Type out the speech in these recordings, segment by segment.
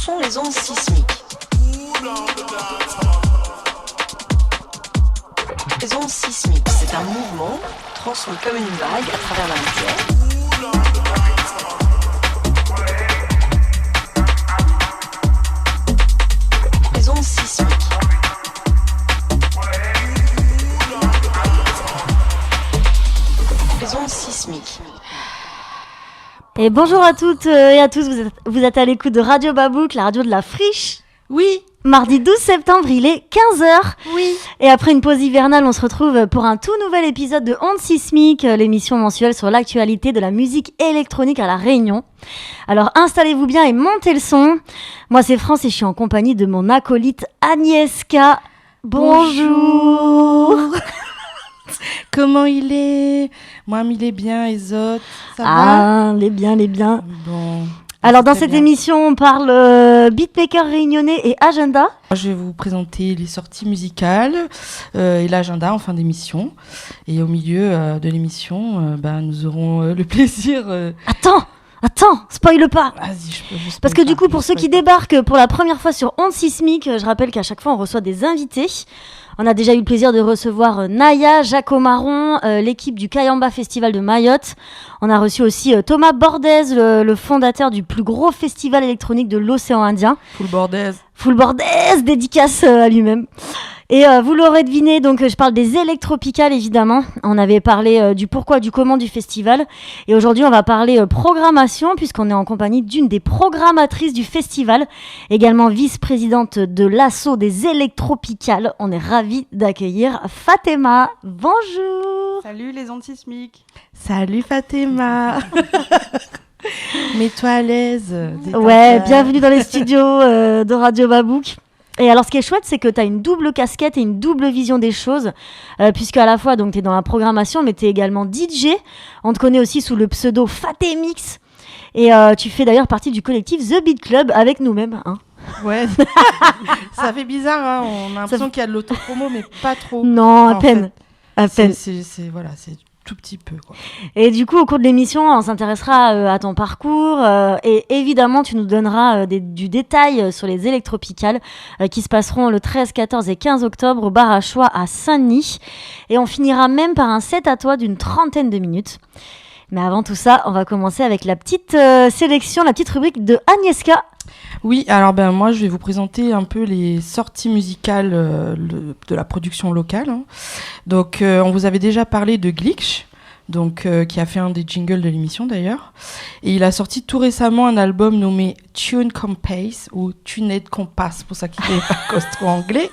sont les ondes sismiques. Les ondes sismiques, c'est un mouvement transmis comme une vague à travers la matière. Les ondes sismiques. Les ondes sismiques. Et bonjour à toutes et à tous, vous êtes à l'écoute de Radio Babouk, la radio de la friche. Oui. Mardi 12 septembre, il est 15h. Oui. Et après une pause hivernale, on se retrouve pour un tout nouvel épisode de Ondes Sismiques, l'émission mensuelle sur l'actualité de la musique électronique à La Réunion. Alors installez-vous bien et montez le son. Moi c'est France et je suis en compagnie de mon acolyte Agnieszka. Bonjour. Comment il est? Moi, il est bien, Ezot. Ça va? Il est bien. Bon. Alors, dans cette émission, on parle beatmaker réunionnais et agenda. Je vais vous présenter les sorties musicales et l'agenda en fin d'émission. Et au milieu de l'émission, nous aurons le plaisir... Attends, spoil pas. Vas-y, je peux vous Parce que du coup, pour ceux qui débarquent pour la première fois sur Ondes Sismiques, je rappelle qu'à chaque fois, on reçoit des invités. On a déjà eu le plaisir de recevoir Naya, Jaco Marron, l'équipe du Kayamba Festival de Mayotte. On a reçu aussi Thomas Bordez, le fondateur du plus gros festival électronique de l'océan Indien. Full Bordez, dédicace à lui-même. Et vous l'aurez deviné, donc je parle des électropicales évidemment. On avait parlé du pourquoi, du comment du festival. Et aujourd'hui, on va parler programmation puisqu'on est en compagnie d'une des programmatrices du festival, également vice-présidente de l'assaut des électropicales. On est ravis d'accueillir Fatema. Bonjour. Salut les ondes sismiques. Salut Fatema. Mets-toi à l'aise. Ouais, bienvenue dans les studios de Radio Babouk. Et alors, ce qui est chouette, c'est que tu as une double casquette et une double vision des choses, puisque à la fois, donc, tu es dans la programmation, mais tu es également DJ. On te connaît aussi sous le pseudo Fatemix. Et tu fais d'ailleurs partie du collectif The Beat Club avec nous-mêmes. Hein. Ouais, ça fait bizarre. Hein. On a l'impression qu'il y a de l'autopromo, mais pas trop. Non, à peine. C'est tout petit peu, quoi. Et du coup, au cours de l'émission, on s'intéressera à ton parcours et évidemment, tu nous donneras du détail sur les électropicales qui se passeront le 13, 14 et 15 octobre au bar à Choix à Saint-Denis. Et on finira même par un set à toi d'une 30aine de minutes. Mais avant tout ça, on va commencer avec la petite sélection, la petite rubrique de Agnieszka. Oui, alors moi je vais vous présenter un peu les sorties musicales de la production locale. Hein. Donc on vous avait déjà parlé de Glitch, donc qui a fait un des jingles de l'émission d'ailleurs. Et il a sorti tout récemment un album nommé Tune Compass ou Tuned Compass pour ça qu'il n'est pas trop anglais.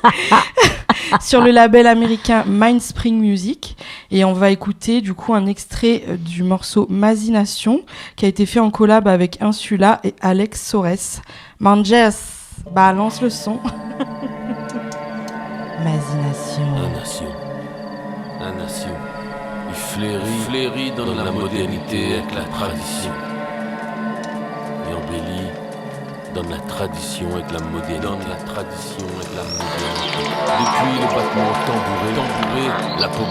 Sur le label américain Mindspring Music. Et on va écouter du coup un extrait du morceau Mazination qui a été fait en collab avec Insula et Alex Sores. Manges, balance le son. Mazination. Un nation, il fleurit dans la modernité avec la tradition. Il embellit dans la tradition avec la modernité. Depuis le battement tambouré, la peau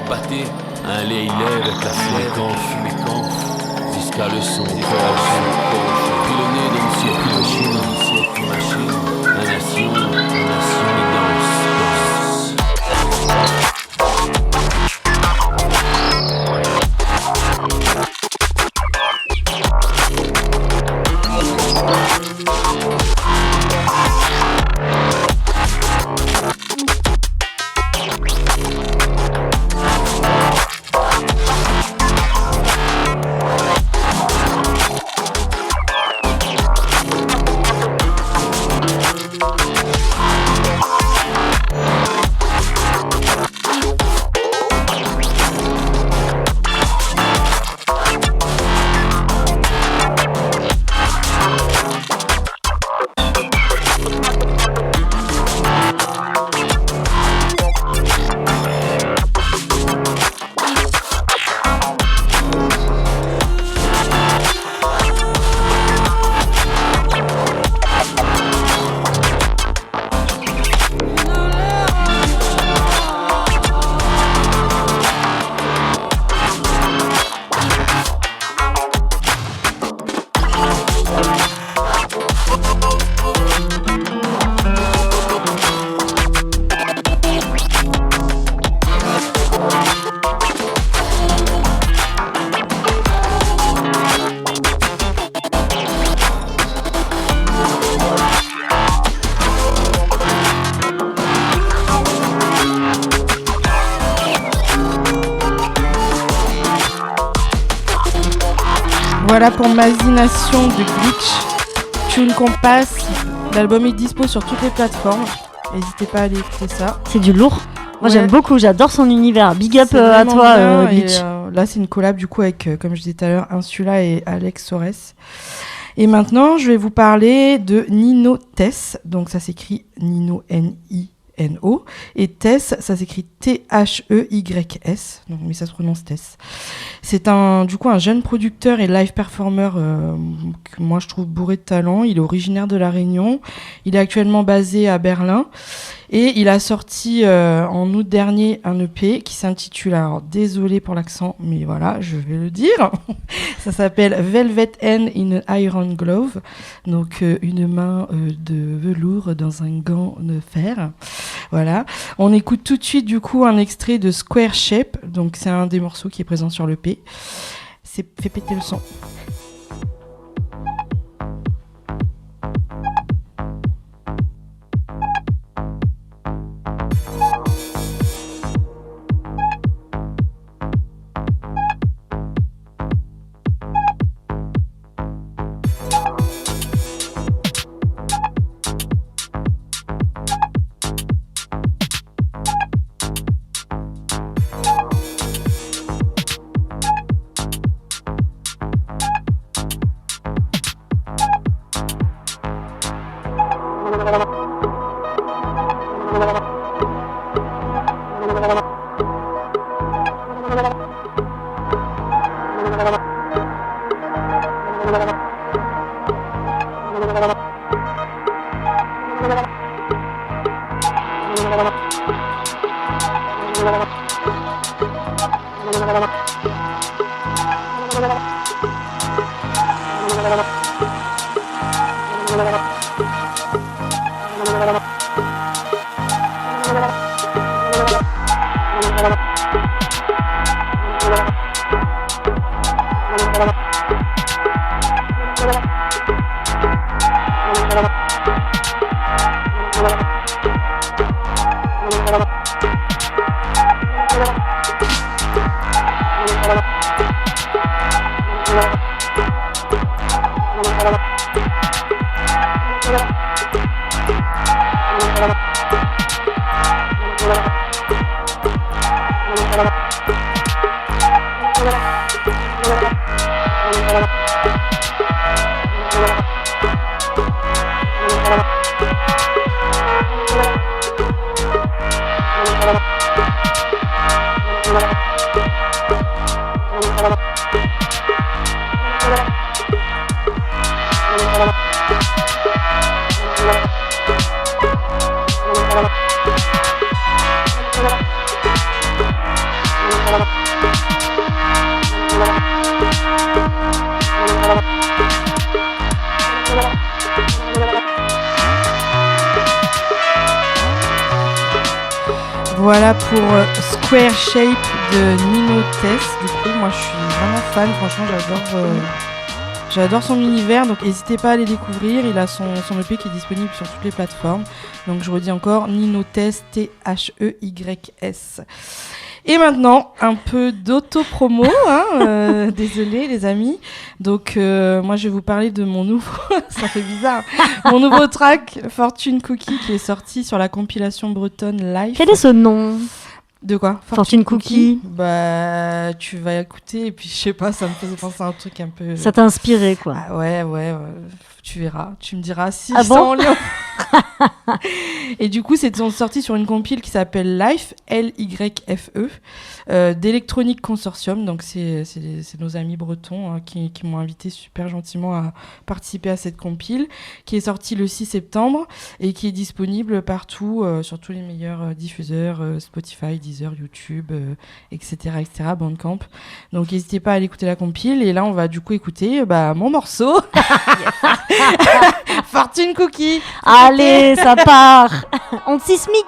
battait, un lait il lève avec la fumée canf, jusqu'à le son pilonné dans le circuit machine, un nation danse. Voilà pour Mazination de Glitch. Tune Compass. L'album est dispo sur toutes les plateformes. N'hésitez pas à aller écouter ça. C'est du lourd. Moi, Ouais. j'aime beaucoup, j'adore son univers. Big up C'est à vraiment toi, bien, Glitch. et, là, c'est une collab du coup avec, comme je disais tout à l'heure, Insula et Alex Sores. Et maintenant, je vais vous parler de Nino Tess. Donc, ça s'écrit Nino Nino. Et Tess, ça s'écrit Theys. Donc, mais ça se prononce Tess. C'est du coup un jeune producteur et live performer que moi je trouve bourré de talent. Il est originaire de La Réunion. Il est actuellement basé à Berlin. Et il a sorti en août dernier un EP qui s'intitule, alors désolé pour l'accent, mais voilà, je vais le dire. Ça s'appelle Velvet Hand in an Iron Glove. Donc une main de velours dans un gant de fer. Voilà. On écoute tout de suite du coup un extrait de Square Shape. Donc c'est un des morceaux qui est présent sur l'EP. C'est fait péter le son. Voilà pour Square Shape de Nino Tess. Du coup, moi je suis vraiment fan, franchement j'adore son univers, donc n'hésitez pas à aller découvrir. Il a son EP qui est disponible sur toutes les plateformes. Donc je redis encore, Nino Tess, Theys. Et maintenant, un peu d'auto-promo, hein, désolé les amis. Donc moi je vais vous parler de mon nouveau, ça fait bizarre, mon nouveau track Fortune Cookie qui est sorti sur la compilation bretonne Life. Quel est ce nom ? De quoi ? Fortune Cookie. Bah tu vas écouter et puis je sais pas, ça me faisait penser à un truc un peu... Ça t'a inspiré quoi ? Ah, ouais, tu verras, tu me diras si Ah ça bon en lien. Et du coup, c'est sorti sur une compile qui s'appelle Life, Lyfe, d'Electronic Consortium. Donc, c'est nos amis bretons hein, qui m'ont invité super gentiment à participer à cette compile, qui est sortie le 6 septembre et qui est disponible partout, sur tous les meilleurs diffuseurs, Spotify, Deezer, YouTube, etc., Bandcamp. Donc, n'hésitez pas à aller écouter la compile. Et là, on va du coup écouter mon morceau. Fortune Cookie. Allez, ça part. Onde sismique.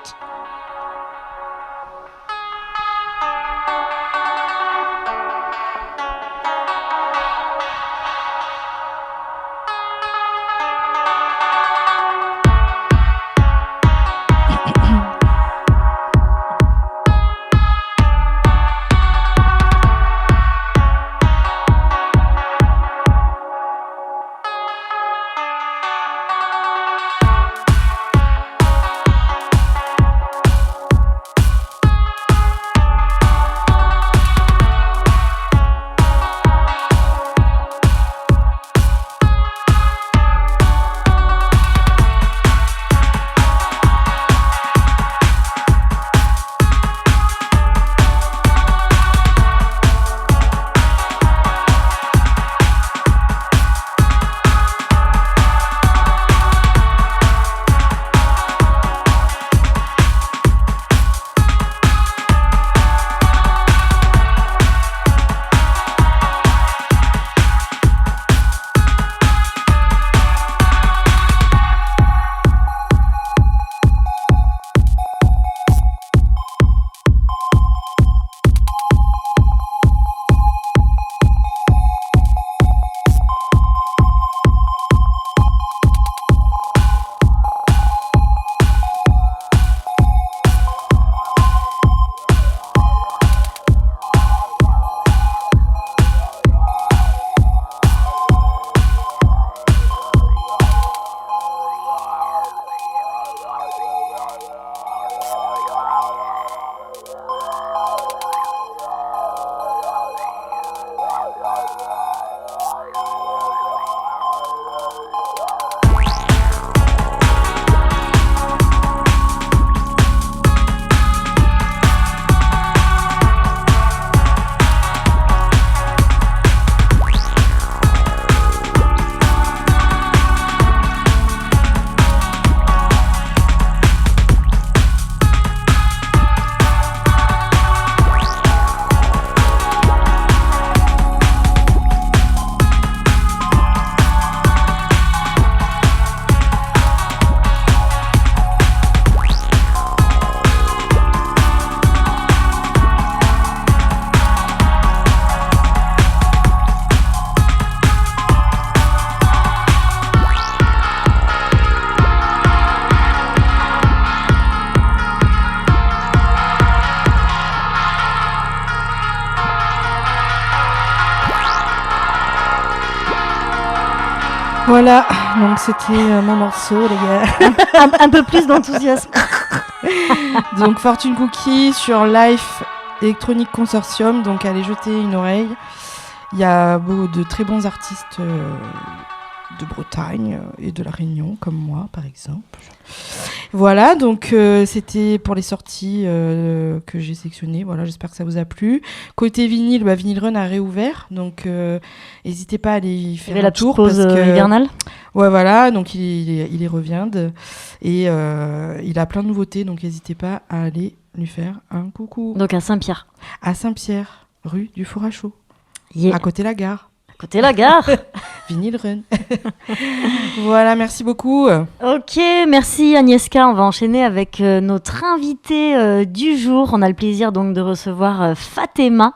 Voilà, donc c'était mon morceau, les gars. Un peu plus d'enthousiasme. Donc Fortune Cookie sur Life Electronic Consortium, donc allez jeter une oreille. Il y a de très bons artistes de Bretagne et de La Réunion, comme moi par exemple. Voilà, donc c'était pour les sorties que j'ai sélectionnées. Voilà, j'espère que ça vous a plu. Côté vinyle, Vinyl Run a réouvert, donc n'hésitez pas à aller y faire un tour. Pause parce que hivernale. Ouais, voilà, donc il y revient et il a plein de nouveautés, donc n'hésitez pas à aller lui faire un coucou. Donc à Saint-Pierre. À Saint-Pierre, rue du Four à Chaud, Yeah. à côté de la gare. Côté la gare. Vinyl Run. Voilà, merci beaucoup. Ok, merci Agnieszka. On va enchaîner avec notre invité du jour. On a le plaisir donc de recevoir Fatema.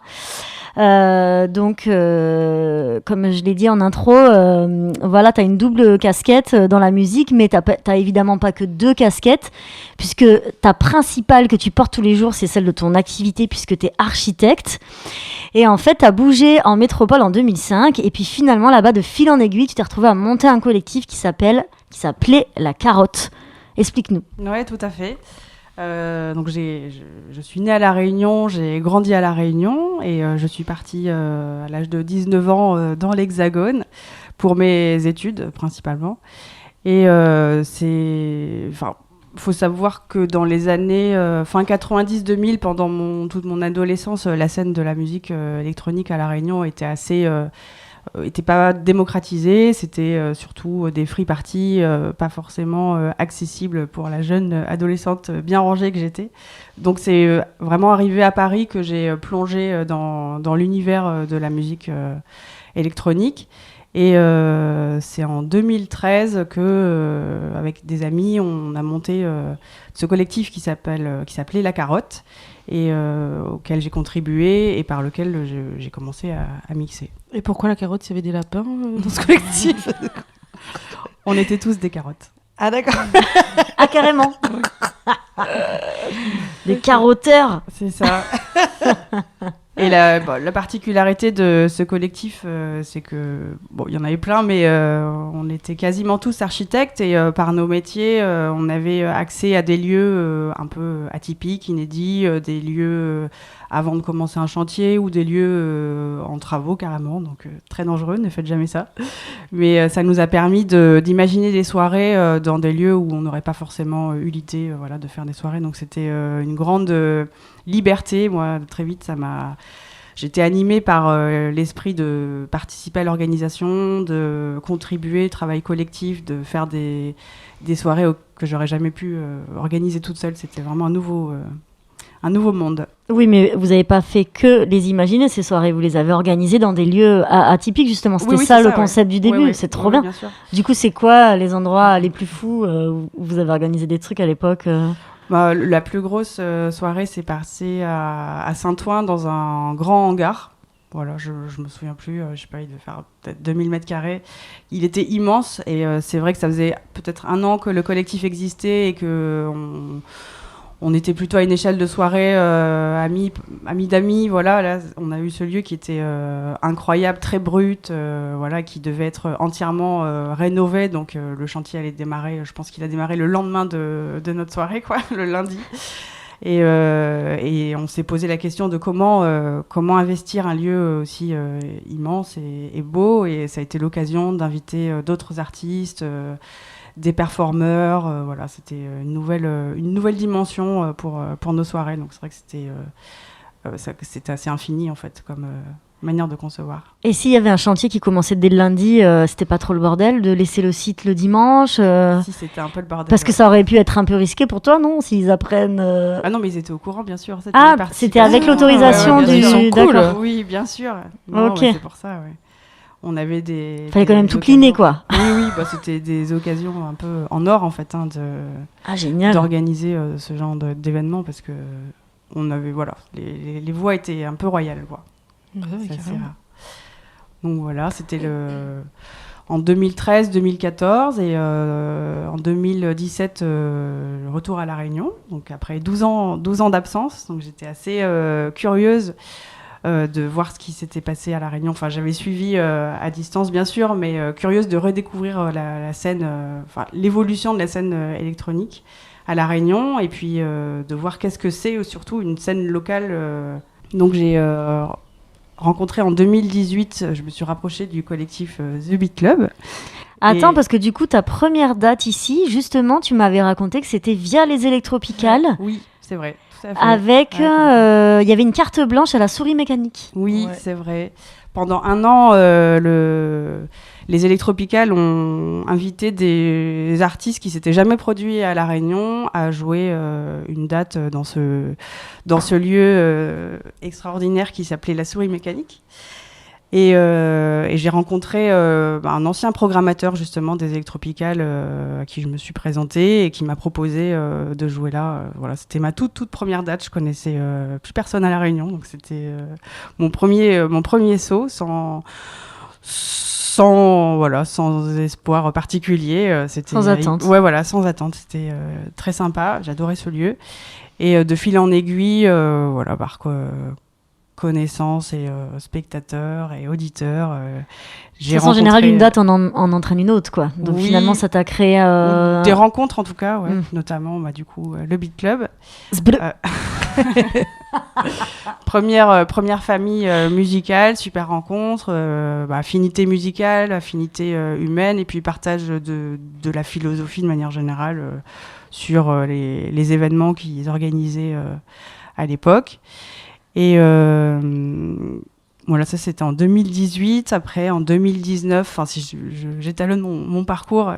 Donc, comme je l'ai dit en intro, voilà, tu as une double casquette dans la musique, mais tu n'as évidemment pas que 2 casquettes, puisque ta principale que tu portes tous les jours, c'est celle de ton activité, puisque tu es architecte. Et en fait, tu as bougé en métropole en 2005, et puis finalement, là-bas, de fil en aiguille, tu t'es retrouvé à monter un collectif qui s'appelait La Carotte. Explique-nous. Oui, tout à fait. Donc je suis née à La Réunion, j'ai grandi à La Réunion et je suis partie à l'âge de 19 ans dans l'Hexagone pour mes études principalement. Et faut savoir que dans les années fin 90-2000, pendant toute mon adolescence, la scène de la musique électronique à La Réunion était pas démocratisée, c'était surtout des free parties, pas forcément accessibles pour la jeune adolescente bien rangée que j'étais. Donc c'est vraiment arrivé à Paris que j'ai plongé dans l'univers de la musique électronique. Et c'est en 2013 que, avec des amis, on a monté ce collectif qui s'appelait La Carotte, et auquel j'ai contribué et par lequel j'ai commencé à mixer. Et pourquoi La Carotte, il y avait des lapins dans ce collectif? On était tous des carottes. Ah d'accord. Ah, carrément. Des carotteurs. C'est ça. Et la particularité de ce collectif, c'est que, il y en avait plein, mais on était quasiment tous architectes et par nos métiers, on avait accès à des lieux un peu atypiques, inédits, des lieux avant de commencer un chantier ou des lieux en travaux carrément, donc très dangereux, ne faites jamais ça. Mais ça nous a permis d'imaginer des soirées dans des lieux où on n'aurait pas forcément eu l'idée de faire des soirées, donc c'était une grande liberté. Moi, très vite, j'étais animée par l'esprit de participer à l'organisation, de contribuer, travail collectif, de faire des soirées que j'aurais jamais pu organiser toute seule. C'était vraiment un nouveau monde. Oui, mais vous n'avez pas fait que les imaginer, ces soirées. Vous les avez organisées dans des lieux atypiques, justement. C'était Oui, ça c'est le ça, concept du début. Ouais, c'est trop bien. Bien sûr. Du coup, c'est quoi les endroits les plus fous où vous avez organisé des trucs à l'époque La plus grosse soirée s'est passée à Saint-Ouen, dans un grand hangar. Voilà, je me souviens plus, je sais pas, il devait faire peut-être 2000 mètres carrés. Il était immense et c'est vrai que ça faisait peut-être 1 an que le collectif existait et que on était plutôt à une échelle de soirée amis d'amis. Voilà, là, on a eu ce lieu qui était incroyable, très brut, qui devait être entièrement rénové. Donc le chantier allait démarrer, je pense qu'il a démarré le lendemain de notre soirée, le lundi. Et on s'est posé la question de comment investir un lieu aussi immense et beau. Et ça a été l'occasion d'inviter d'autres artistes, des performeurs. C'était une nouvelle dimension pour nos soirées. Donc c'est vrai que c'était assez infini en fait comme manière de concevoir. Et s'il y avait un chantier qui commençait dès le lundi, c'était pas trop le bordel de laisser le site le dimanche Si, c'était un peu le bordel. Parce que ça aurait pu être un peu risqué pour toi, non? S'ils apprennent... Ah non, mais ils étaient au courant, bien sûr. C'était avec l'autorisation ouais, du... sûr. D'accord. Oui, bien sûr. Non, Ok. c'est pour ça, ouais. On avait Fallait quand même tout cleaner, quoi. Oui, c'était des occasions un peu en or, en fait, génial. d'organiser ce genre d'événements, parce que on avait, les voies étaient un peu royales, quoi. Ouais, C'est assez carrément. rare. Donc voilà, c'était en 2013-2014 et en 2017, le retour à La Réunion. Donc après 12 ans d'absence, donc j'étais assez curieuse de voir ce qui s'était passé à La Réunion. Enfin, j'avais suivi à distance, bien sûr, mais curieuse de redécouvrir la scène, l'évolution de la scène électronique à La Réunion, et puis de voir qu'est-ce que c'est, surtout une scène locale. Donc j'ai rencontré en 2018, je me suis rapprochée du collectif The Beat Club. Attends, parce que du coup, ta première date ici, justement, tu m'avais raconté que c'était via les Électropicales. Oui, c'est vrai. Tout à fait. Avec, il y avait une carte blanche à la souris mécanique. Oui, Ouais. c'est vrai. Pendant un an, les Électropicales ont invité des artistes qui s'étaient jamais produits à La Réunion à jouer une date dans ce lieu extraordinaire qui s'appelait la souris mécanique. Et j'ai rencontré un ancien programmateur justement des Électropicales à qui je me suis présentée et qui m'a proposé de jouer là. Voilà, c'était ma toute première date. Je connaissais plus personne à La Réunion, donc c'était mon premier saut sans espoir particulier. C'était Sans attente. Ouais, voilà, sans attente. C'était très sympa. J'adorais ce lieu. Et de fil en aiguille, voilà, par connaissances et spectateurs et auditeurs. J'ai De façon générale, une date en entraîne une autre, quoi. Donc Oui. finalement, ça t'a créé... des rencontres en tout cas, ouais. Mm. Notamment du coup le Beat Club. Zbleu. Première famille musicale, super rencontre, affinité musicale, affinité humaine, et puis partage de la philosophie de manière générale sur les événements qu'ils organisaient à l'époque. Et voilà, ça c'était en 2018. Après, en 2019, si j'étalonne mon parcours,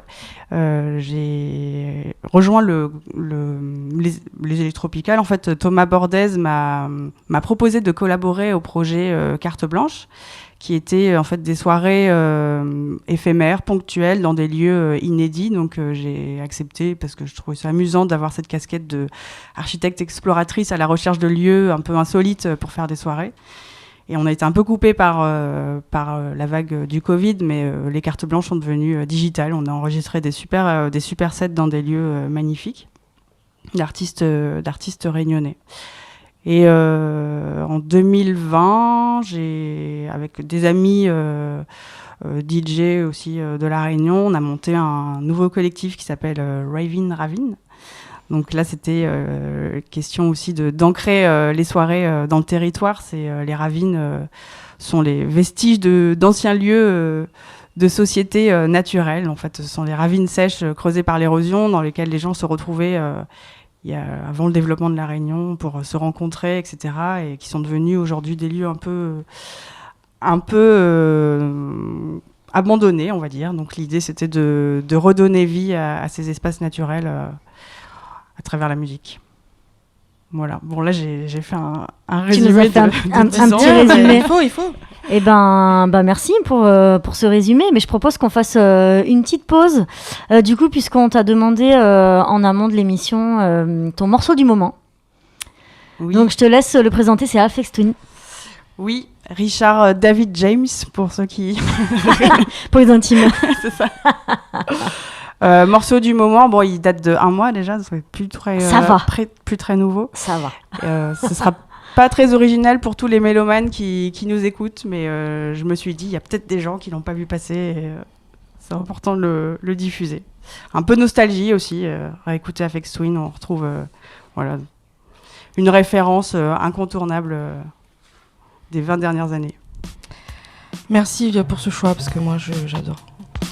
j'ai rejoint les Électropicales. En fait, Thomas Bordez m'a proposé de collaborer au projet Carte Blanche, qui était en fait des soirées éphémères, ponctuelles, dans des lieux inédits. Donc j'ai accepté parce que je trouvais ça amusant d'avoir cette casquette d'architecte exploratrice à la recherche de lieux un peu insolites pour faire des soirées. Et on a été un peu coupé par la vague du Covid, mais les cartes blanches sont devenues digitales. On a enregistré des super sets dans des lieux magnifiques d'artistes réunionnais. Et en 2020, avec des amis DJ aussi de La Réunion, on a monté un nouveau collectif qui s'appelle Ravin Ravin. Donc là, c'était question aussi d'ancrer les soirées dans le territoire. Les ravines sont les vestiges d'anciens lieux de sociétés naturelles. En fait, ce sont les ravines sèches creusées par l'érosion dans lesquelles les gens se retrouvaient avant le développement de La Réunion pour se rencontrer, etc. Et qui sont devenus aujourd'hui des lieux un peu abandonnés, on va dire. Donc l'idée, c'était de redonner vie à ces espaces naturels à travers la musique. Voilà. Bon, là, j'ai fait un Tu nous as résumé fait un de 10 ans. petit résumé. Il faut. Eh ben, merci pour ce résumé, mais je propose qu'on fasse une petite pause. Du coup, puisqu'on t'a demandé en amont de l'émission ton morceau du moment. Oui. Donc, je te laisse le présenter, c'est Aphex Twin. Oui, Richard David James, pour ceux qui... Pour les intimes. C'est ça. Morceau du moment, bon, il date de 1 mois déjà, donc c'est plus très, Ça va. plus très nouveau. Ça va. Ce sera pas très original pour tous les mélomanes qui nous écoutent, mais je me suis dit, il y a peut-être des gens qui l'ont pas vu passer, et, c'est important de le diffuser. Un peu de nostalgie aussi, à écouter Aphex Twin, on retrouve voilà, une référence incontournable des 20 dernières années. Merci pour ce choix, parce que moi, j'adore.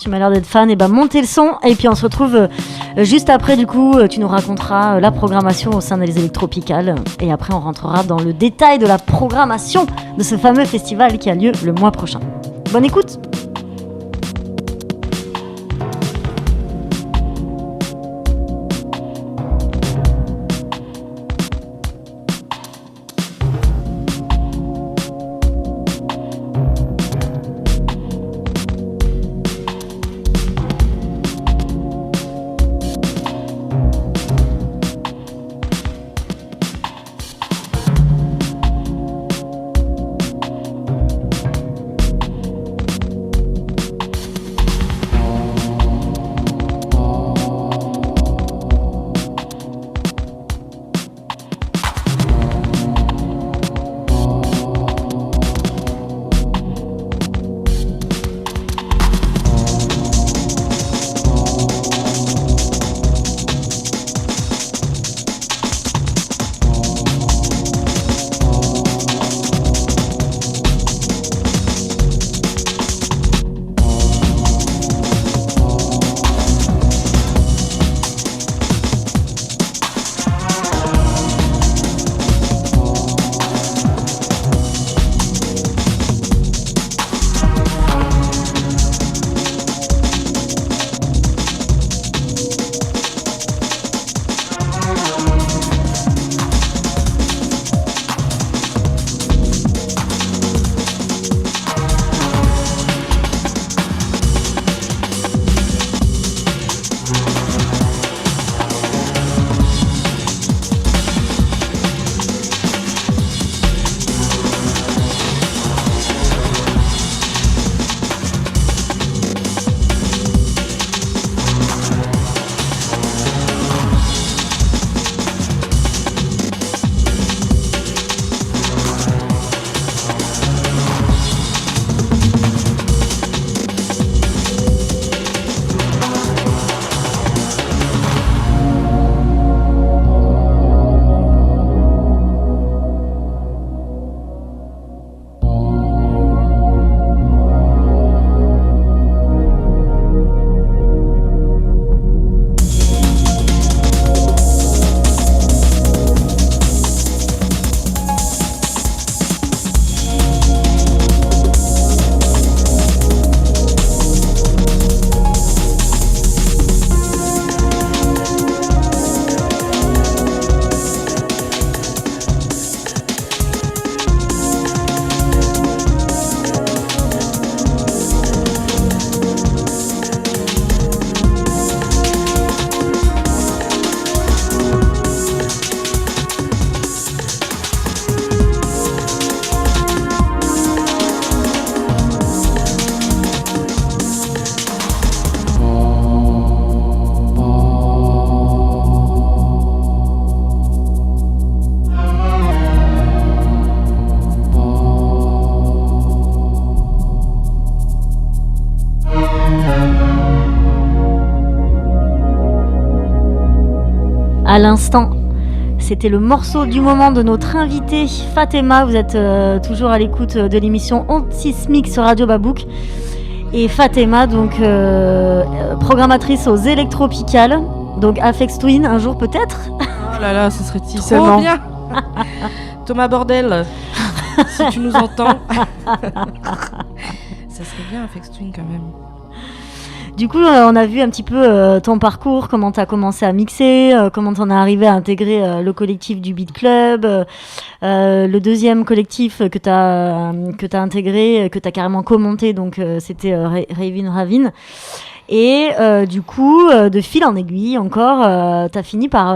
Tu m'as l'air d'être fan, et ben montez le son, et puis on se retrouve juste après, du coup, tu nous raconteras la programmation au sein des Électropicales, et après on rentrera dans le détail de la programmation de ce fameux festival qui a lieu le mois prochain. Bonne écoute! à l'instant. C'était le morceau du moment de notre invitée Fatema. Vous êtes toujours à l'écoute de l'émission Ondes Sismiques sur Radio Babouk. Et Fatema, donc programmatrice aux Electropicales, donc Aphex Twin un jour peut-être. Oh là là, ce serait trop seulement. bien. Thomas Bordel, si tu nous entends. Ça serait bien Aphex Twin quand même. Du coup, on a vu un petit peu ton parcours, comment tu as commencé à mixer, comment tu en es arrivé à intégrer le collectif du Beat Club, le deuxième collectif que tu as intégré, que tu as carrément commenté, donc c'était Ravin. Et du coup, de fil en aiguille encore, tu as fini par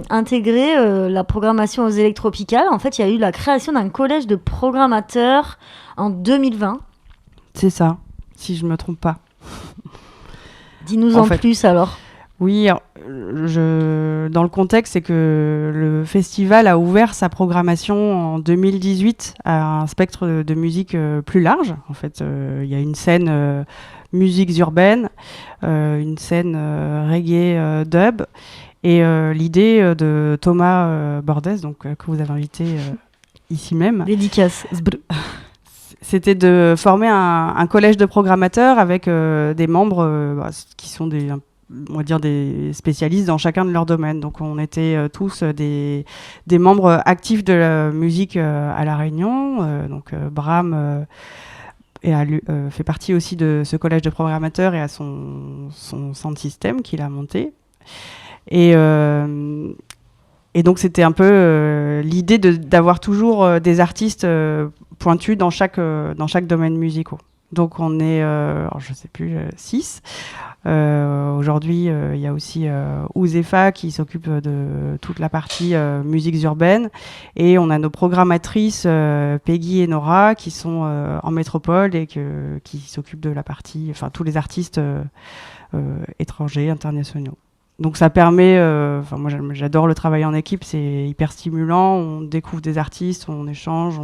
intégrer la programmation aux Electropicales. En fait, il y a eu la création d'un collège de programmateurs en 2020. C'est ça, si je me trompe pas. Dis-nous en plus alors. Oui, dans le contexte, c'est que le festival a ouvert sa programmation en 2018 à un spectre de musique plus large. En fait, il y a une scène musiques urbaines, une scène reggae dub, et l'idée de Thomas Bordès, donc, que vous avez invité ici même. Dédicace. C'était de former un collège de programmateurs avec des membres qui sont on va dire des spécialistes dans chacun de leur domaine. Donc on était tous des membres actifs de la musique à La Réunion. Donc Bram fait partie aussi de ce collège de programmateurs et à son sound system qu'il a monté. Et donc c'était un peu l'idée d'avoir toujours des artistes pointus dans chaque domaine musical. Donc on est, alors je sais plus, 6. Aujourd'hui, il y a aussi Ouzefa qui s'occupe de toute la partie musiques urbaines. Et on a nos programmatrices Peggy et Nora qui sont en métropole et qui s'occupent de la partie, enfin tous les artistes étrangers, internationaux. Donc ça permet, moi j'adore le travail en équipe, c'est hyper stimulant, on découvre des artistes, on échange,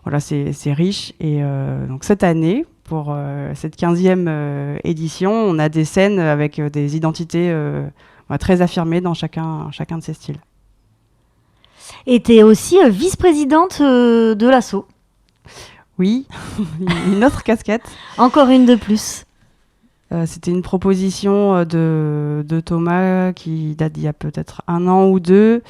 voilà, c'est riche. Et donc cette année, pour cette 15e édition, on a des scènes avec des identités très affirmées dans chacun de ces styles. Et tu es aussi vice-présidente de l'asso. Oui, une autre casquette. Encore une de plus. C'était une proposition de Thomas qui date d'il y a peut-être 1 an ou 2.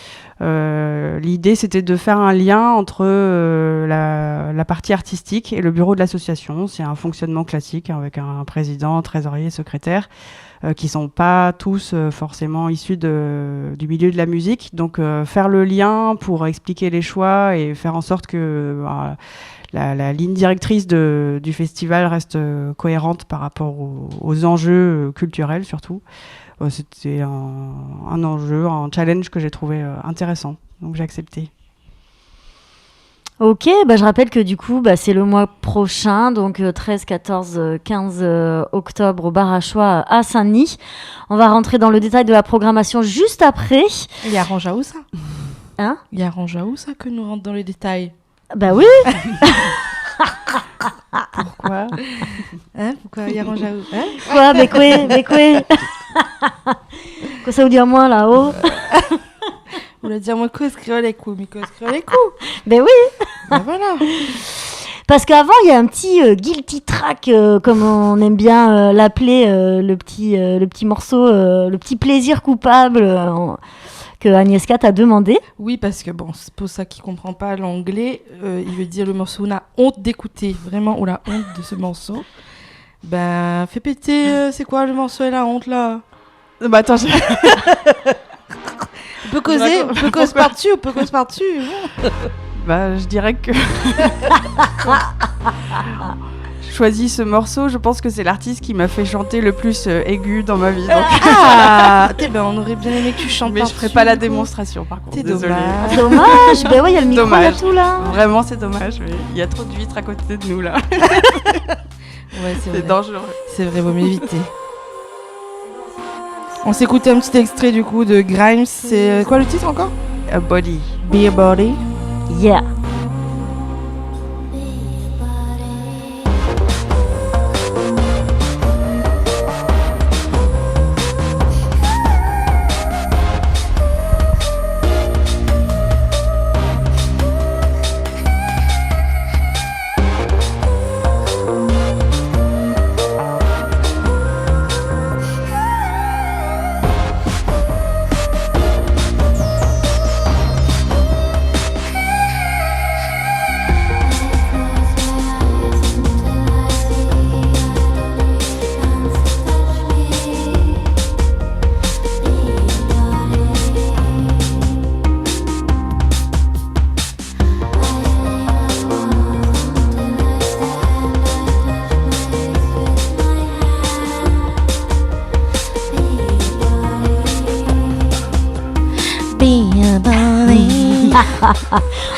L'idée, c'était de faire un lien entre la partie artistique et le bureau de l'association. C'est un fonctionnement classique avec un président, trésorier, secrétaire, qui ne sont pas tous forcément issus du milieu de la musique. Donc, faire le lien pour expliquer les choix et faire en sorte que la ligne directrice du festival reste cohérente par rapport aux enjeux culturels surtout. C'était un enjeu, un challenge que j'ai trouvé intéressant, donc j'ai accepté. Ok, je rappelle que du coup, c'est le mois prochain, donc 13, 14, 15 octobre au Bar à Choix à Saint-Denis. On va rentrer dans le détail de la programmation juste après. Il arrange à où ça ? Hein ? Il arrange à où ça que nous rentrons dans les détails ? Bah oui. Pourquoi ? Pourquoi il arrange à où ? Quoi ? Mais quoi ? Quoi ça veut dire moi là-haut ? Vous voulez dire moi quoi écrire les coups, mais quoi écrire les coups ? Ben oui. Ben voilà. Parce qu'avant, il y a un petit guilty track, comme on aime bien l'appeler, le petit morceau, le petit plaisir coupable que Agnieszka t'a demandé. Oui, parce que c'est pour ça qu'il comprend pas l'anglais, il veut dire le morceau, on a honte d'écouter, vraiment, on a honte de ce morceau. Fais péter, c'est quoi le morceau et la honte là ? Attends, on peut causer par-dessus, je dirais que je choisis ce morceau, je pense que c'est l'artiste qui m'a fait chanter le plus aigu dans ma vie. Donc. On aurait bien aimé que tu chantes. Mais je ferai pas la démonstration par contre. C'est désolée. Dommage. Ben ouais, il y a le micro, il y a tout là. Vraiment, c'est dommage. Mais il y a trop de vitres à côté de nous là. Ouais, c'est dangereux. C'est vrai, vaut mieux éviter. On s'écoutait un petit extrait du coup de Grimes. C'est quoi le titre encore ? A Body. Be a Body. Yeah.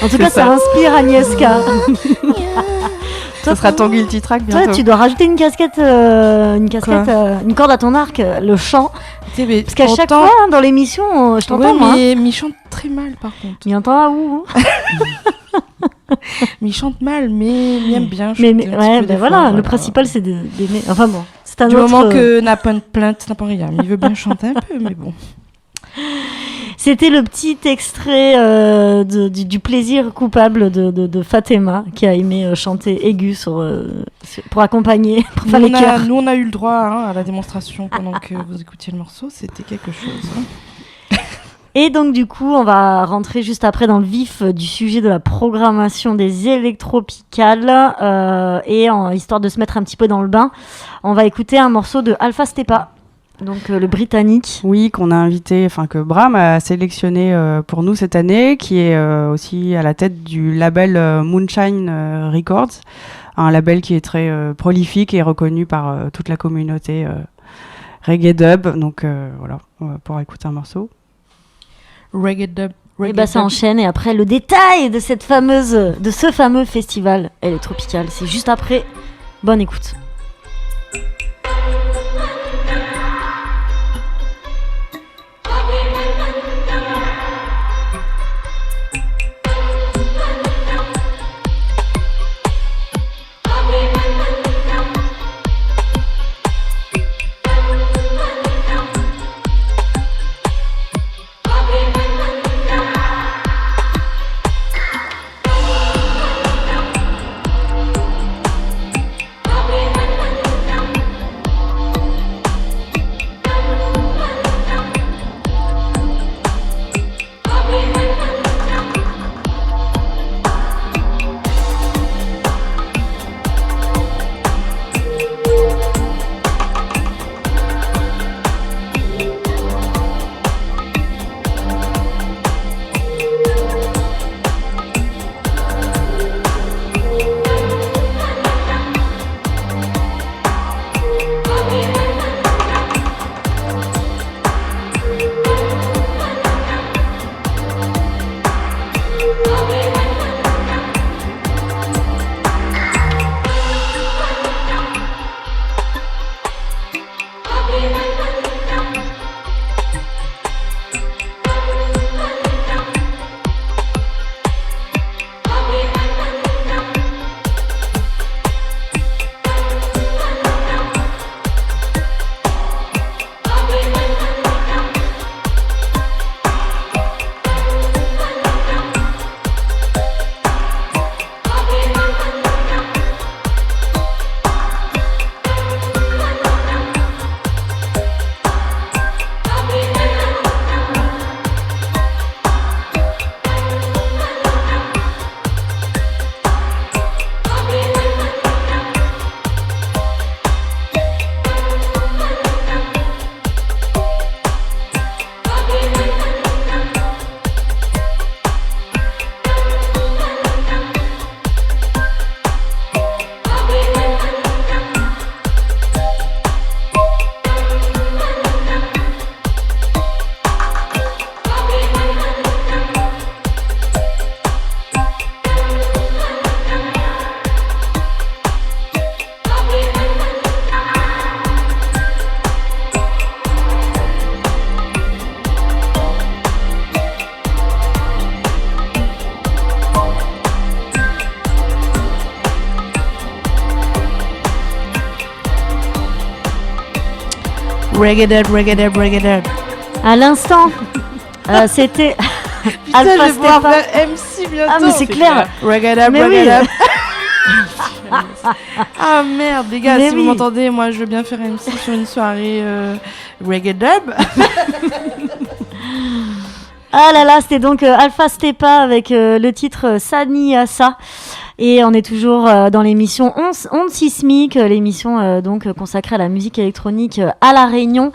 En tout cas, ça inspire Agnieszka. Ça sera ton guilty track bientôt. Toi, tu dois rajouter une casquette, une corde à ton arc, le chant. Parce qu'à chaque fois, dans l'émission, je t'entends, moi. Mais il chante très mal, par contre. Il entend à où Mais il chante mal, mais il aime bien. Mais voilà, le principal, c'est d'aimer. Enfin bon, c'est un du autre... moment que n'a pas de plainte, n'a pas rien. Mais il veut bien chanter un peu, mais bon. C'était le petit extrait du plaisir coupable de Fatima, qui a aimé chanter aigu pour accompagner, pour faire les chœurs. Nous, on a eu le droit à la démonstration pendant que vous écoutiez le morceau. C'était quelque chose. Et donc, du coup, on va rentrer juste après dans le vif du sujet de la programmation des électropicales. Histoire de se mettre un petit peu dans le bain, on va écouter un morceau de Alpha Stepa. Donc le britannique. Oui, qu'on a invité, que Bram a sélectionné pour nous cette année, qui est aussi à la tête du label Moonshine Records, un label qui est très prolifique et reconnu par toute la communauté reggae dub. Donc voilà, on va pouvoir écouter un morceau. Reggae dub. Et bah ça enchaîne, et après le détail de ce fameux festival électropical, c'est juste après. Bonne écoute. Reggae dub, reggae dub, reggae dub. À l'instant, c'était Putain, Alpha je vais pouvoir Stepa. faire MC bientôt. Ah mais c'est clair. Reggae dub, Mais reggae oui. dub. Ah merde, les gars, Mais si oui. vous m'entendez, moi je veux bien faire MC sur une soirée reggae dub. Ah là là, c'était donc Alpha Stepa avec le titre Sani Asa. Et on est toujours dans l'émission Onde Sismique, l'émission donc consacrée à la musique électronique à La Réunion.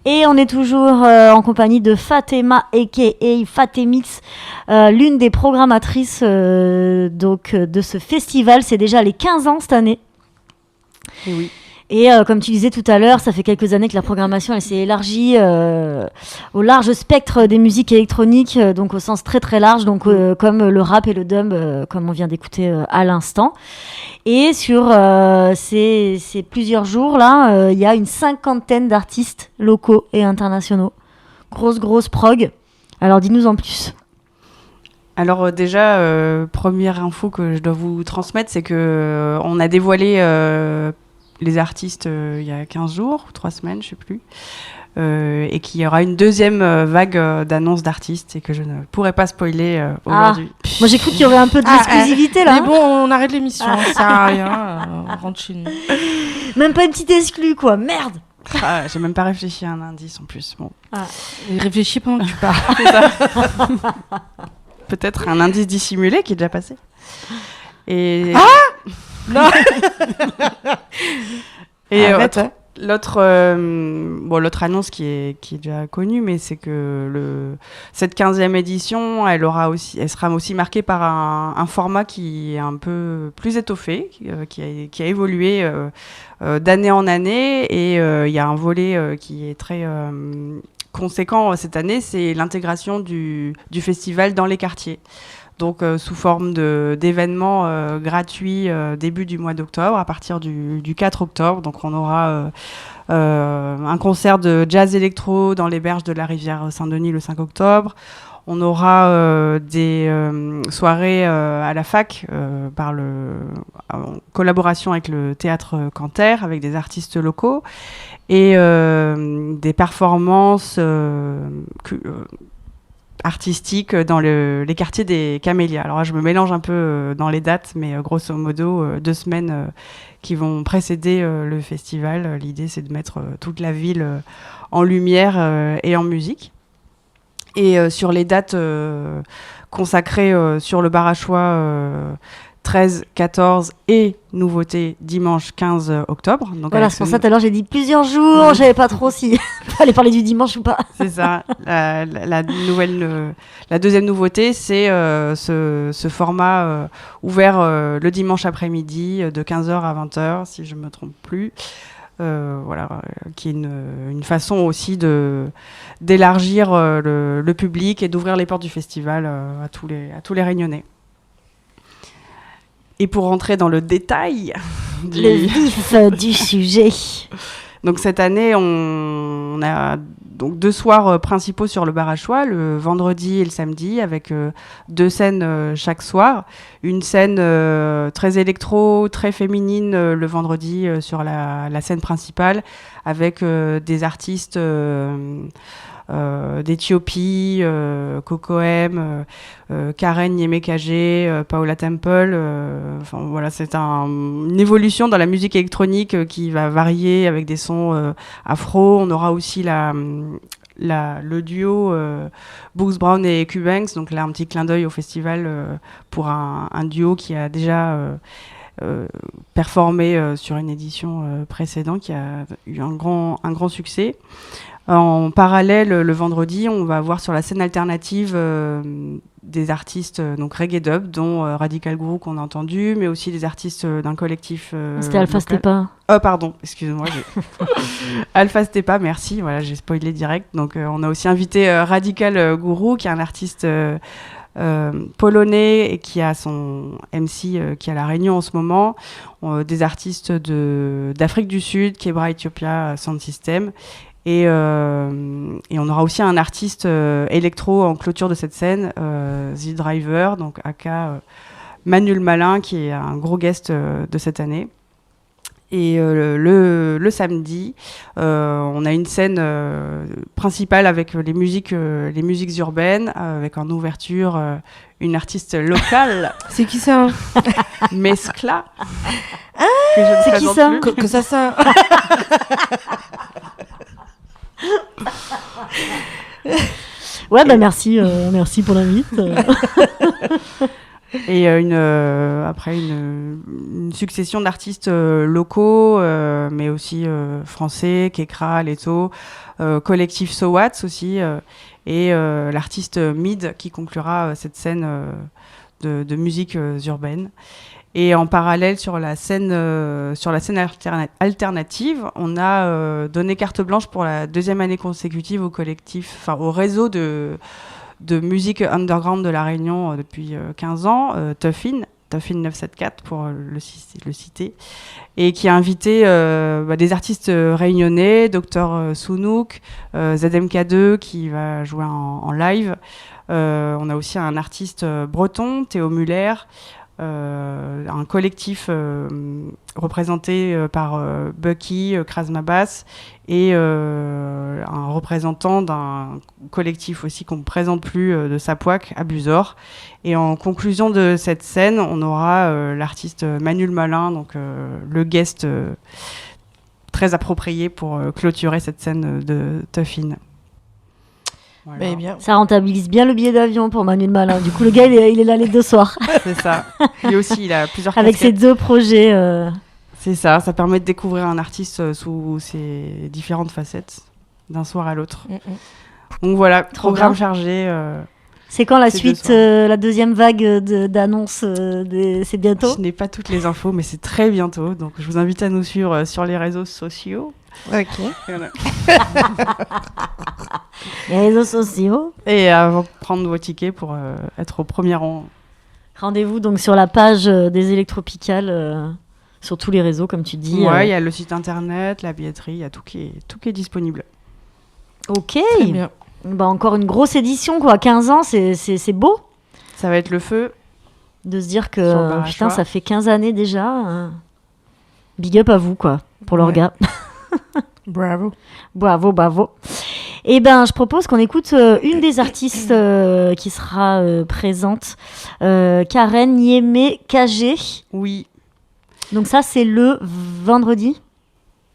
Et on est toujours en compagnie de Fatima a.k.a. Fatemix, l'une des programmatrices donc, de ce festival. C'est déjà les 15 ans cette année. Et oui. Et comme tu disais tout à l'heure, ça fait quelques années que la programmation elle s'est élargie au large spectre des musiques électroniques, donc au sens très très large, donc comme le rap et le dub, comme on vient d'écouter à l'instant. Et sur ces plusieurs jours là, il y a une 50aine d'artistes locaux et internationaux. Grosse prog. Alors dis-nous en plus. Alors déjà, première info que je dois vous transmettre, c'est que on a dévoilé les artistes il y a 15 jours, 3 semaines, je sais plus, et qu'il y aura une deuxième vague d'annonces d'artistes et que je ne pourrai pas spoiler aujourd'hui. Moi j'ai cru qu'il y aurait un peu de l'exclusivité là. Mais bon, on arrête l'émission, ça sert à rien, on rentre chez nous. Même pas une petite exclue quoi, merde. J'ai même pas réfléchi à un indice en plus. Bon. Et réfléchis pendant que tu parles. Peut-être un indice dissimulé qui est déjà passé. Et... Non. Et Arrête, l'autre annonce qui est déjà connue, mais c'est que cette 15e édition, elle sera aussi marquée par un format qui est un peu plus étoffé, qui a évolué d'année en année, et il y a un volet qui est très conséquent cette année, c'est l'intégration du festival dans les quartiers. Donc sous forme d'événements gratuits début du mois d'octobre, à partir du 4 octobre. Donc on aura un concert de jazz électro dans les berges de la rivière Saint-Denis le 5 octobre. On aura des soirées à la fac en collaboration avec le théâtre Canter, avec des artistes locaux, et des performances artistiques dans les quartiers des Camélias. Alors là, je me mélange un peu dans les dates, mais grosso modo, 2 semaines qui vont précéder le festival. L'idée, c'est de mettre toute la ville en lumière et en musique. Et sur les dates consacrées sur le bar à choix 13, 14 et nouveauté dimanche 15 octobre. Donc voilà, c'est pour ça tout à l'heure j'ai dit plusieurs jours, j'avais pas trop si fallait parler du dimanche ou pas. C'est ça. La deuxième nouveauté, c'est ce format ouvert le dimanche après-midi de 15h à 20h, si je ne me trompe plus. Qui est une façon aussi d'élargir le public et d'ouvrir les portes du festival à tous les Réunionnais. Et pour rentrer dans le détail le vif du sujet. Donc cette année, on a donc 2 soirs principaux sur le bar à choix, le vendredi et le samedi, avec 2 scènes chaque soir. Une scène très électro, très féminine le vendredi sur la scène principale, avec des artistes d'Éthiopie, Coco M, Karen Nyemekage, Paola Temple. C'est une évolution dans la musique électronique qui va varier avec des sons afro. On aura aussi le duo Brooks Brown et Q-Banks, donc là un petit clin d'œil au festival pour un duo qui a déjà performé sur une édition précédente, qui a eu un grand succès. En parallèle, le vendredi, on va voir sur la scène alternative des artistes donc reggae dub, dont Radical Guru qu'on a entendu, mais aussi des artistes d'un collectif. C'était Alpha Stepa. Pardon, excuse-moi. Alpha Stepa, merci. Voilà, j'ai spoilé direct. Donc, on a aussi invité Radical Guru, qui est un artiste polonais et qui a son MC qui est à La Réunion en ce moment. Des artistes d'Afrique du Sud, Kebra Ethiopia Sound System. Et on aura aussi un artiste électro en clôture de cette scène, The Driver, donc aka Manuel Malin, qui est un gros guest de cette année. Et le samedi, on a une scène principale avec les musiques urbaines, avec en ouverture une artiste locale. C'est qui ça? Mescla. C'est qui ça? Que ça Ouais, bah merci pour l'invite. Et après une succession d'artistes locaux, mais aussi français, Kekra, Leto, collectif So What's aussi, et l'artiste Mid qui conclura cette scène de musique urbaine. Et en parallèle, sur la scène alternative, on a donné carte blanche pour la 2e année consécutive au réseau de musique underground de La Réunion depuis 15 ans, Tuffin 974 pour le citer, et qui a invité des artistes réunionnais, Dr Sounouk, ZMK2 qui va jouer en live. On a aussi un artiste breton, Théo Muller, un collectif représenté par Bucky, Krasma Bass, et un représentant d'un collectif aussi qu'on ne présente plus de Sapouac, Abusor. Et en conclusion de cette scène, on aura l'artiste Manuel Malin, donc le guest très approprié pour clôturer cette scène de Tuffin. Voilà. Eh bien, Ça rentabilise bien le billet d'avion pour Manuel Malin. Du coup, le gars, il est là les 2 soirs. C'est ça. Lui aussi, il a plusieurs Avec ses casquettes. 2 projets. C'est ça, ça permet de découvrir un artiste sous ses différentes facettes, d'un soir à l'autre. Donc voilà, Trop programme bien. chargé. C'est quand la C'est suite, 2 soirs. la 2e vague d'annonces c'est bientôt? Je n'ai pas toutes les infos, mais c'est très bientôt. Donc je vous invite à nous suivre sur les réseaux sociaux. ok. Voilà. Les réseaux sociaux. Et à prendre vos tickets pour être au premier rang. Rendez-vous donc sur la page des Électropicales, sur tous les réseaux, comme tu dis. Ouais, il y a le site internet, la billetterie, il y a tout qui est disponible. Ok. Très bien. Bah, encore une grosse édition, quoi. 15 ans, c'est beau Ça va être le feu. de se dire Sur le bar que à putain, choix. ça fait 15 années déjà. Big up à vous, quoi, pour l'orga. Bravo. Bravo, bravo. Eh ben, je propose qu'on écoute une des artistes qui sera présente, Karen Niémé KG. Oui, Donc ça, c'est le vendredi.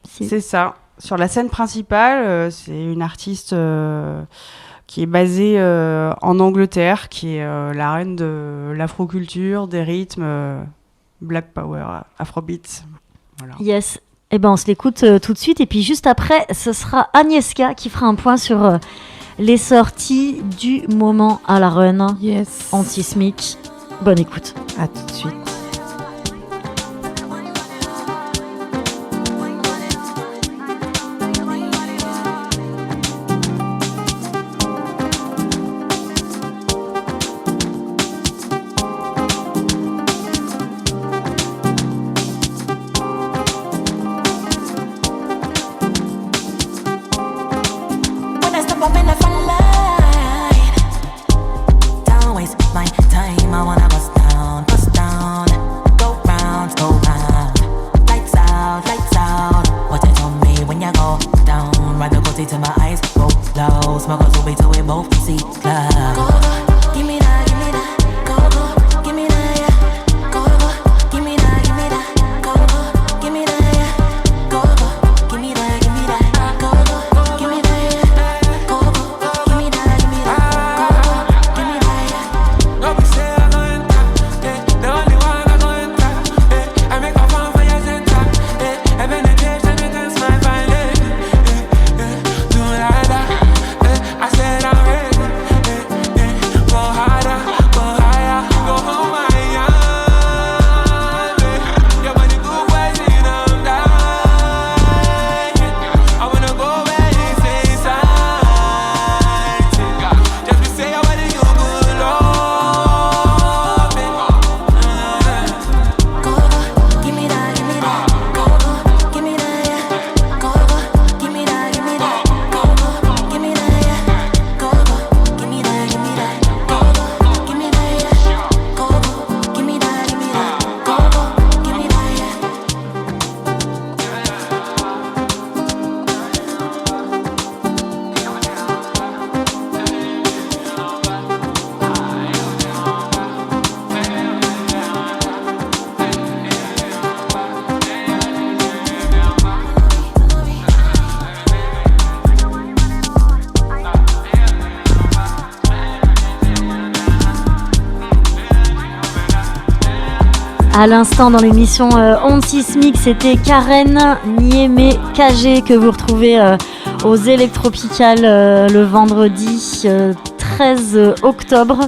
c'est ça. Sur la scène principale, c'est une artiste qui est basée en Angleterre, qui est la reine de l'afroculture, des rythmes, Black Power, Afrobeat. Voilà. Yes. Eh ben, on se l'écoute tout de suite. Et puis juste après, ce sera Agnieszka qui fera un point sur les sorties du moment à la run Yes. anti-smic. Bonne écoute. À tout de suite. When I step up in the front line, don't waste my time. I wanna bust down, go round, lights out. What you told me when you go down, rather go see to my eyes, go low. Smoke a doobie till we both see cloud. Go, go, give me that, go, go, give me that, yeah. Go, go, give me that, go, go, give me that, yeah. Go, go, give me that, go, go, give me that, yeah. Go, go, give me that, go, go, give me that, yeah. No, we say I'm going to, the only one I'm going to, I make a fun for your center, I meditation against my violence, do nada, I said I'm ready, go harder, go higher, go home, your body good boys in I'm dying, I wanna go where you say inside, just to say your body you good, love me. Go, go, give me that, go, go, give me that, yeah. Go, go, give me that, go, go, give me that, yeah. Go, go, give me that, go, go, give me that, yeah. Go, go, give me that, go, go, give me that, yeah. À l'instant dans l'émission Onde Sismique, c'était Karen Niémé KG que vous retrouvez aux Électropicales le vendredi 13 octobre.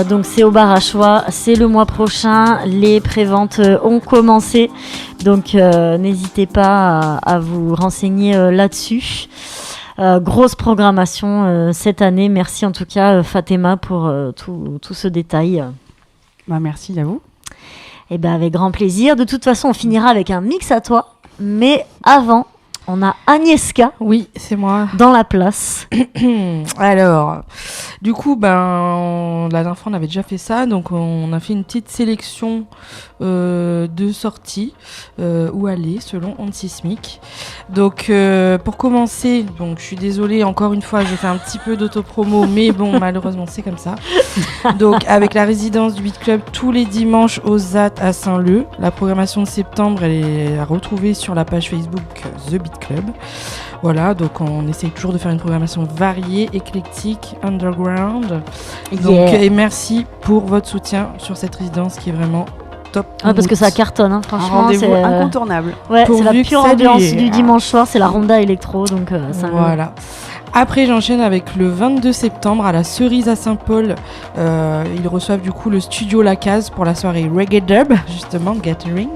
Donc c'est au bar à choix, c'est le mois prochain. Les préventes ont commencé. Donc n'hésitez pas à vous renseigner là-dessus. Grosse programmation cette année. Merci en tout cas Fatima pour tout ce détail. Bah, merci à vous. Et ben avec grand plaisir. De toute façon, on finira avec un mix à toi. Mais avant, on a Agnieszka Oui, c'est moi. dans la place. Alors, du coup, la dernière fois, on avait déjà fait ça. Donc, on a fait une petite sélection de sorties où aller, selon Antismic. Donc, pour commencer, donc, je suis désolée, encore une fois, j'ai fait un petit peu d'autopromo, mais bon, malheureusement, c'est comme ça. Donc, avec la résidence du Beat Club tous les dimanches au ZAT à Saint-Leu. La programmation de septembre, elle est à retrouver sur la page Facebook The Beat Club. Voilà, donc on essaye toujours de faire une programmation variée, éclectique, underground. Donc, et merci pour votre soutien sur cette résidence qui est vraiment top. Parce que ça cartonne, hein, Un franchement. rendez-vous C'est incontournable. ouais, c'est Pourvu la que pure ça ambiance dure. du dimanche soir, c'est la ronda électro. Donc, Voilà. Après, j'enchaîne avec le 22 septembre à la Cerise à Saint-Paul. Ils reçoivent du coup le studio La Case pour la soirée Reggae Dub, justement, Gathering.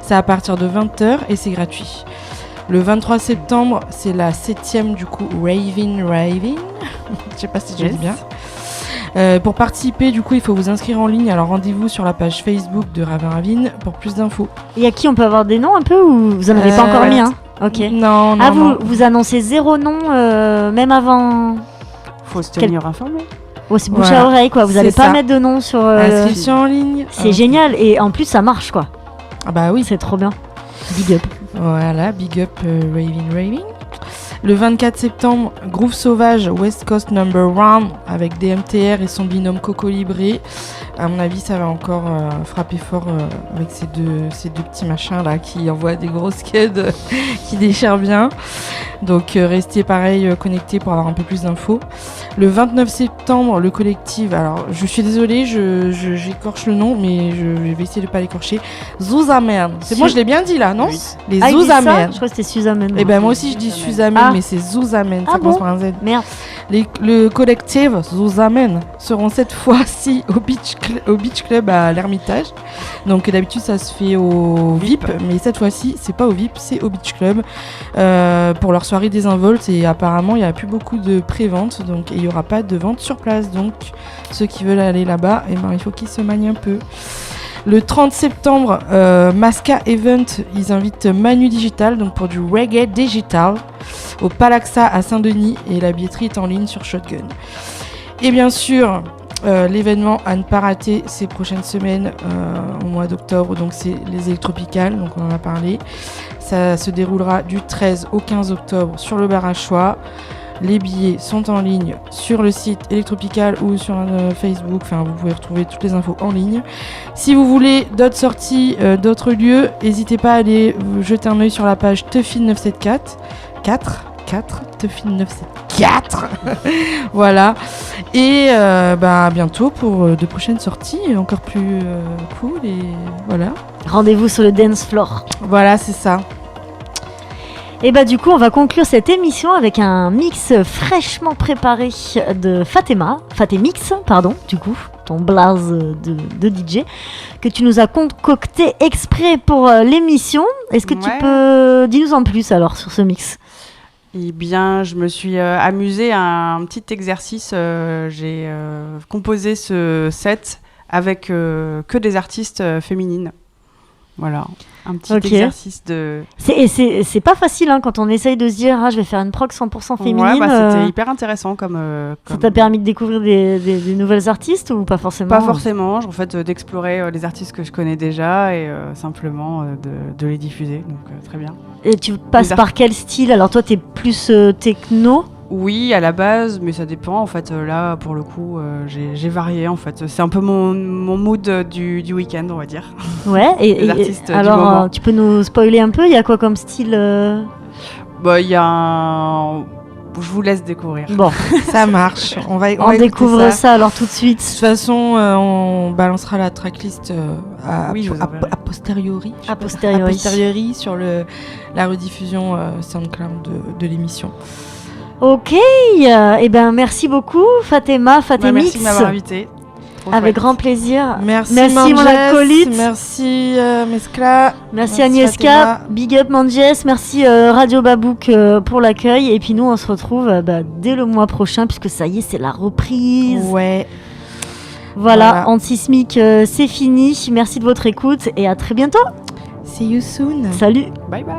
C'est à partir de 20h et c'est gratuit. Le 23 septembre, c'est la 7e du coup Raving. Je sais pas si je dis bien. Pour participer, du coup, il faut vous inscrire en ligne. Alors rendez-vous sur la page Facebook de Ravin Ravine pour plus d'infos. Et à qui on peut avoir des noms un peu ou vous en avez pas encore mis hein. Ok. Non, Ah, non. vous annoncez 0 nom même avant. Faut se tenir informé. Oh, c'est bouche Voilà. à oreille quoi. Vous C'est n'allez pas ça. mettre de nom sur. Inscription en ligne. C'est génial et en plus ça marche quoi. Ah bah oui. C'est trop bien. Big up. Voilà, big up Raving. Le 24 septembre, Groove Sauvage West Coast No.1 avec DMTR et son binôme Coco Libré. À mon avis, ça va encore frapper fort avec ces deux petits machins là qui envoient des grosses scuds qui déchirent bien. Donc restez pareil connectés pour avoir un peu plus d'infos. Le 29 septembre, le collectif, alors je suis désolée, j'écorche le nom, mais je vais essayer de pas l'écorcher. Zouzamen. C'est moi, je l'ai bien dit là, non? Oui. Les Ah, il dit ça Zouzamen. Je crois que c'était Suzanne. Et ben moi aussi je dis Suzamen, Ah. mais c'est Zouzamen, ça Ah commence bon par un Z. Merde. Le collectif Zouzamen seront cette fois-ci au Beach Club à l'Ermitage. Donc d'habitude ça se fait au VIP, mais cette fois-ci c'est pas au VIP, c'est au Beach Club pour leur soirée désinvolte. Et apparemment il n'y a plus beaucoup de pré-vente, donc il n'y aura pas de vente sur place. Donc ceux qui veulent aller là-bas, il faut qu'ils se manient un peu. Le 30 septembre, Masca Event, ils invitent Manu Digital, donc pour du reggae digital, au Palaxa à Saint-Denis, et la billetterie est en ligne sur Shotgun. Et bien sûr, l'événement à ne pas rater ces prochaines semaines, au mois d'octobre, donc c'est les Électropicales, donc on en a parlé. Ça se déroulera du 13 au 15 octobre sur le bar à choix. Les billets sont en ligne sur le site Electropical ou sur Facebook. Enfin, vous pouvez retrouver toutes les infos en ligne. Si vous voulez d'autres sorties, d'autres lieux, n'hésitez pas à aller jeter un œil sur la page Teufin974. 4 Teufin 974. Voilà. Et à bientôt pour de prochaines sorties encore plus cool. Et voilà. Rendez-vous sur le dance floor. Voilà, c'est ça. Et du coup, on va conclure cette émission avec un mix fraîchement préparé de Fatemix, du coup, ton blaze de DJ, que tu nous as concocté exprès pour l'émission. Est-ce que tu peux dis-nous en plus alors sur ce mix? Eh bien, je me suis amusée à un petit exercice. J'ai composé ce set avec que des artistes féminines. Voilà, un petit exercice de... C'est pas facile hein, quand on essaye de se dire je vais faire une prog 100% féminine. Ouais, c'était hyper intéressant comme... Ça t'a permis de découvrir des nouvelles artistes ou pas forcément? Pas forcément, en fait d'explorer les artistes que je connais déjà et simplement de les diffuser, donc très bien. Et tu passes par quel style? Alors toi t'es plus techno? Oui, à la base, mais ça dépend. En fait, là, pour le coup, j'ai varié. En fait, c'est un peu mon mood du week-end, on va dire. Ouais. Les artistes du alors, moment. tu peux nous spoiler un peu? Il y a quoi comme style? Il y a un... Je vous laisse découvrir. Bon, Ça marche. On découvre ça alors tout de suite. De toute façon, on balancera la tracklist a posteriori. A posteriori. Sur la rediffusion SoundCloud de l'émission. Ok, eh ben merci beaucoup Fatima, Bah, Fatemix. merci de m'avoir invité. Trop Avec chouette. grand plaisir. Merci Merci, mon Manges, acolyte. merci Mescla. Merci Fatima. Agnieszka, big up Manges, merci Radio Babouk pour l'accueil. Et puis nous, on se retrouve dès le mois prochain, puisque ça y est, c'est la reprise. Ouais. Voilà. Antismique, c'est fini. Merci de votre écoute et à très bientôt. See you soon. Salut. Bye bye.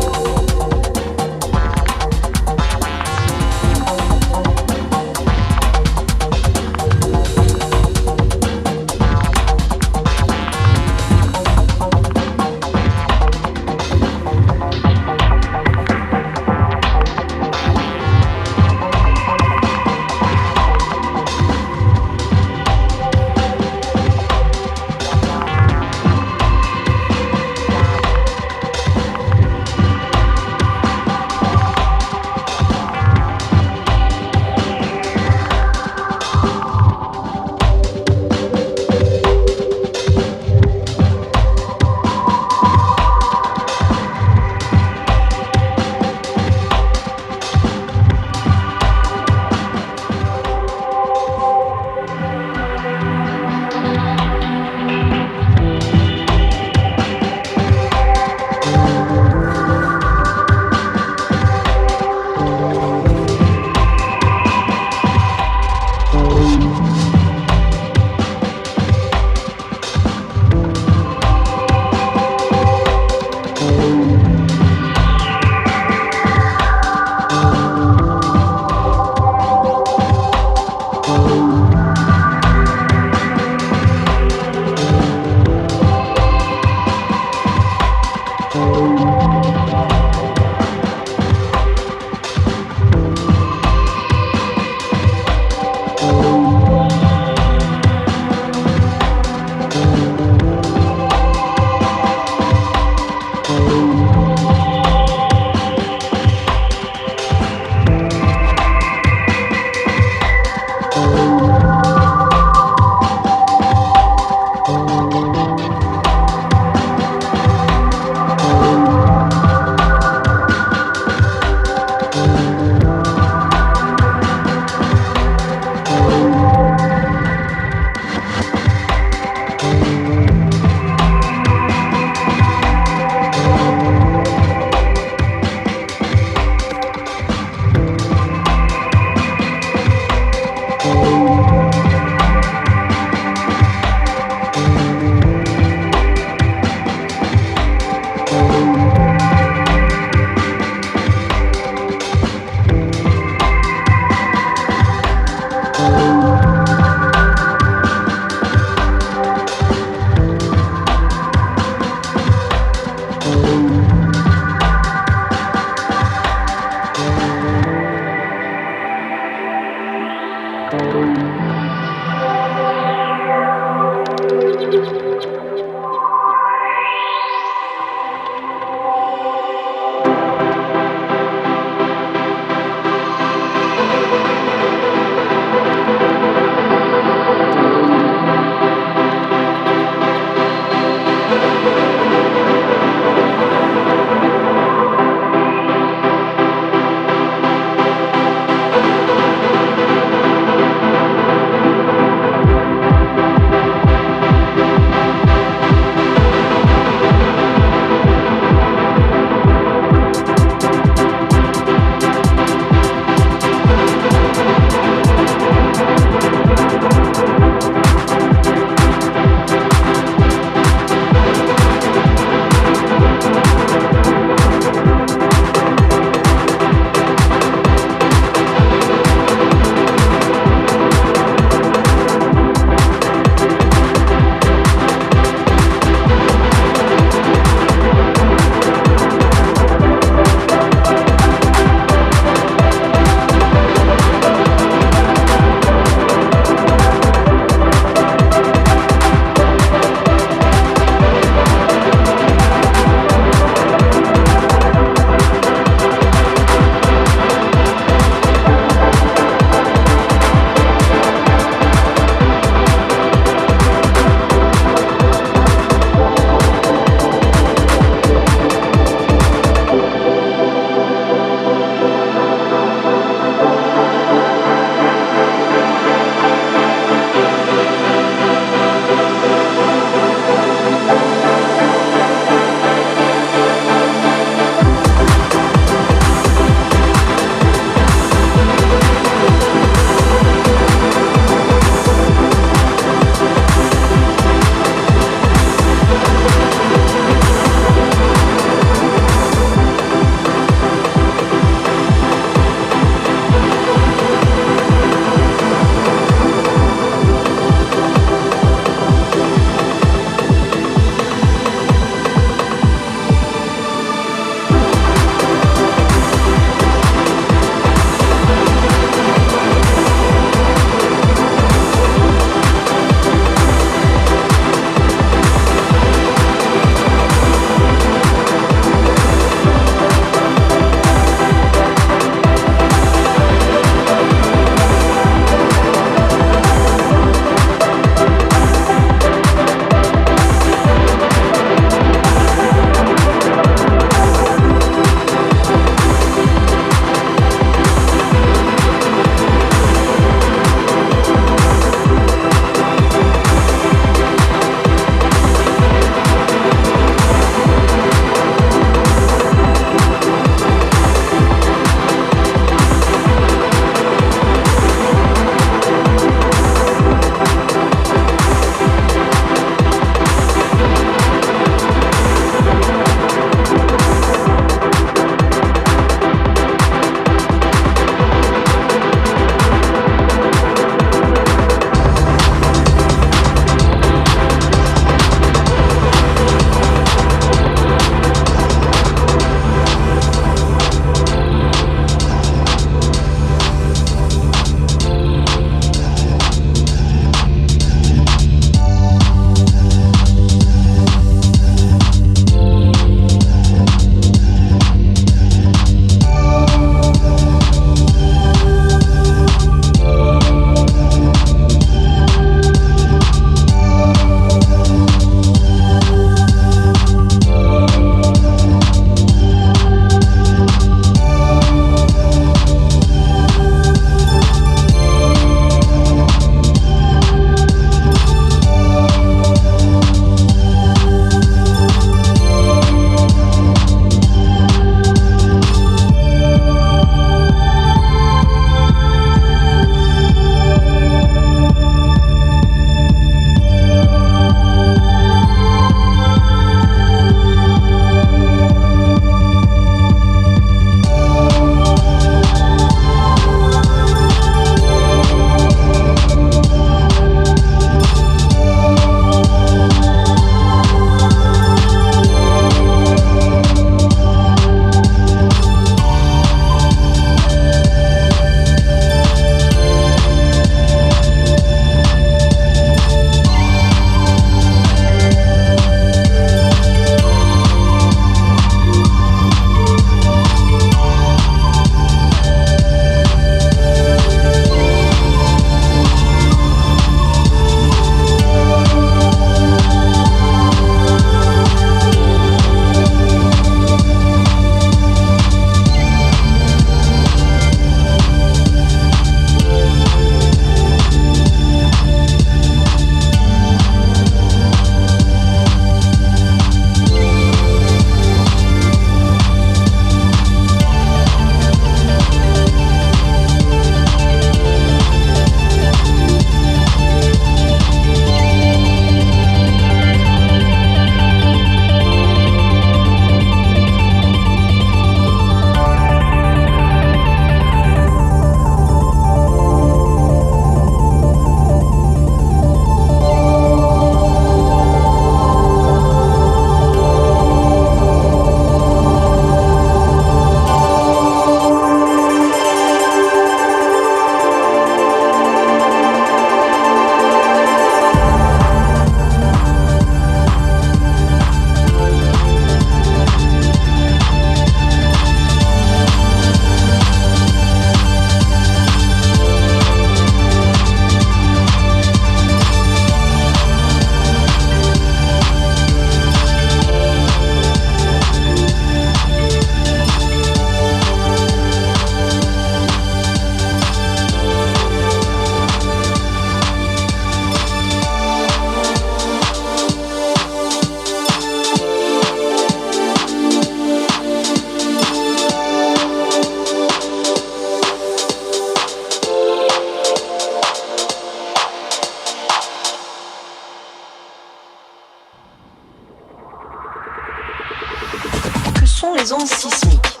sismiques.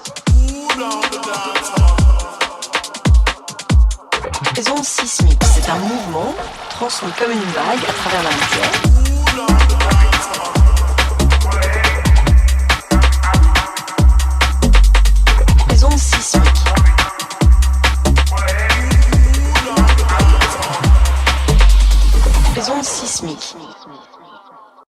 Les ondes sismiques, c'est un mouvement transformé comme une vague à travers la matière.